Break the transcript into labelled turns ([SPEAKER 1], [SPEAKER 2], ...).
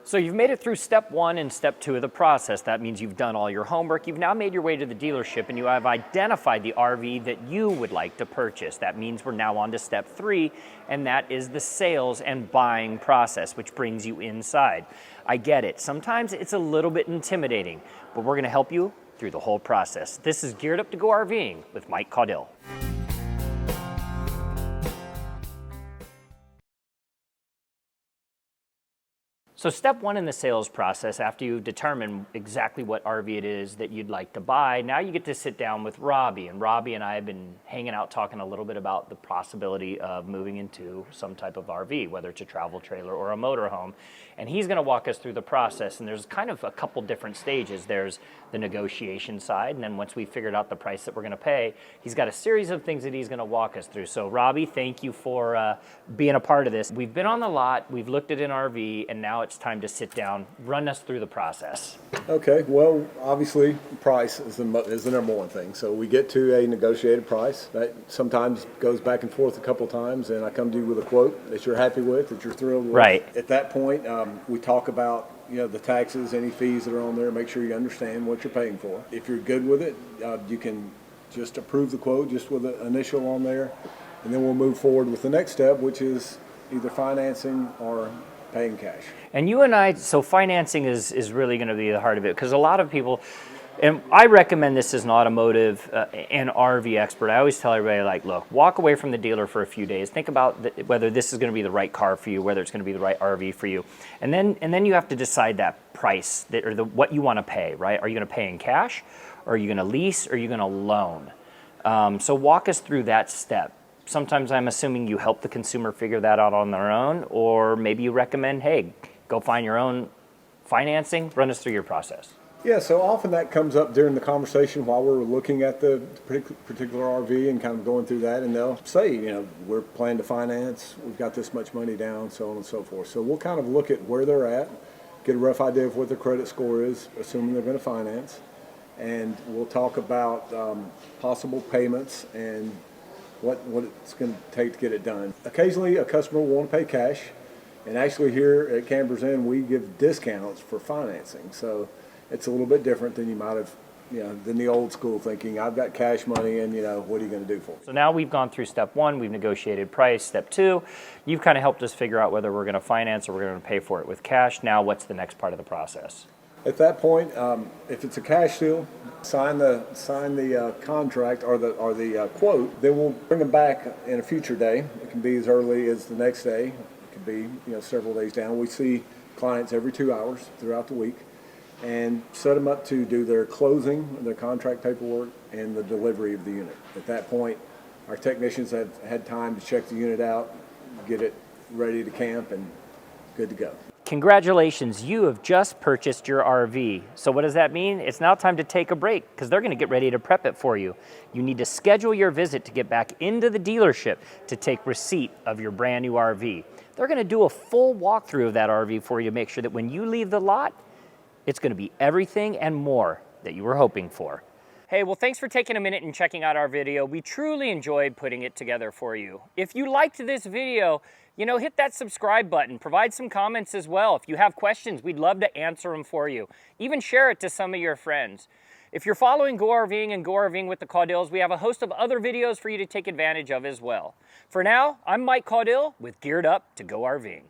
[SPEAKER 1] So you've made it through step 1 and step 2 of the process. That means you've done all your homework. You've now made your way to the dealership and you have identified the RV that you would like to purchase. That means we're now on to step 3, and that is the sales and buying process, which brings you inside. I get it. Sometimes it's a little bit intimidating, but we're gonna help you through the whole process. This is Geared Up to Go RVing with Mike Caudill. So step 1 in the sales process, after you determine exactly what RV it is that you'd like to buy, now you get to sit down with Robbie. And Robbie and I have been hanging out talking a little bit about the possibility of moving into some type of RV, whether it's a travel trailer or a motorhome. And he's gonna walk us through the process. And there's kind of a couple different stages. There's the negotiation side, and then once we've figured out the price that we're gonna pay, he's got a series of things that he's gonna walk us through. So Robbie, thank you for being a part of this. We've been on the lot, we've looked at an RV, and now it's time to sit down. Run us through the process.
[SPEAKER 2] Okay, well, obviously price is the number one thing. So we get to a negotiated price. That sometimes goes back and forth a couple times, and I come to you with a quote that you're happy with, that you're thrilled with.
[SPEAKER 1] Right.
[SPEAKER 2] At that point, we talk about the taxes, any fees that are on there, make sure you understand what you're paying for. If you're good with it, you can just approve the quote just with an initial on there, and then we'll move forward with the next step, which is either financing or paying cash.
[SPEAKER 1] And you and I, so financing is really going to be the heart of it, because a lot of people, and I recommend this as an automotive and RV expert, I always tell everybody, like, look, walk away from the dealer for a few days. Think about whether this is going to be the right car for you, whether it's going to be the right RV for you. And then you have to decide that price, what you want to pay, right? Are you going to pay in cash? Or are you going to lease? Or are you going to loan? So walk us through that step. Sometimes I'm assuming you help the consumer figure that out on their own, or maybe you recommend, hey, go find your own financing. Run us through your process.
[SPEAKER 2] Yeah, so often that comes up during the conversation while we're looking at the particular RV and kind of going through that, and they'll say, we're planning to finance, we've got this much money down, so on and so forth. So we'll kind of look at where they're at, get a rough idea of what their credit score is, assuming they're going to finance, and we'll talk about possible payments and what it's going to take to get it done. Occasionally, a customer will want to pay cash, and actually here at Campers Inn, we give discounts for financing. So it's a little bit different than you might have, than the old school thinking, I've got cash money and, what are you going to do for me?
[SPEAKER 1] So now we've gone through step 1, we've negotiated price. Step 2, you've kind of helped us figure out whether we're going to finance or we're going to pay for it with cash. Now what's the next part of the process?
[SPEAKER 2] At that point, if it's a cash deal, sign the contract or the quote. Then we'll bring them back in a future day. It can be as early as the next day. It can be several days down. We see clients every 2 hours throughout the week, and set them up to do their closing, their contract paperwork, and the delivery of the unit. At that point, our technicians have had time to check the unit out, get it ready to camp, and good to go.
[SPEAKER 1] Congratulations, you have just purchased your RV. So what does that mean? It's now time to take a break, because they're going to get ready to prep it for you. You need to schedule your visit to get back into the dealership to take receipt of your brand new RV. They're going to do a full walkthrough of that RV for you to make sure that when you leave the lot, it's going to be everything and more that you were hoping for. Hey, well, thanks for taking a minute and checking out our video. We truly enjoyed putting it together for you. If you liked this video, hit that subscribe button. Provide some comments as well. If you have questions, we'd love to answer them for you. Even share it to some of your friends. If you're following Go RVing and Go RVing with the Caudills, we have a host of other videos for you to take advantage of as well. For now, I'm Mike Caudill with Geared Up to Go RVing.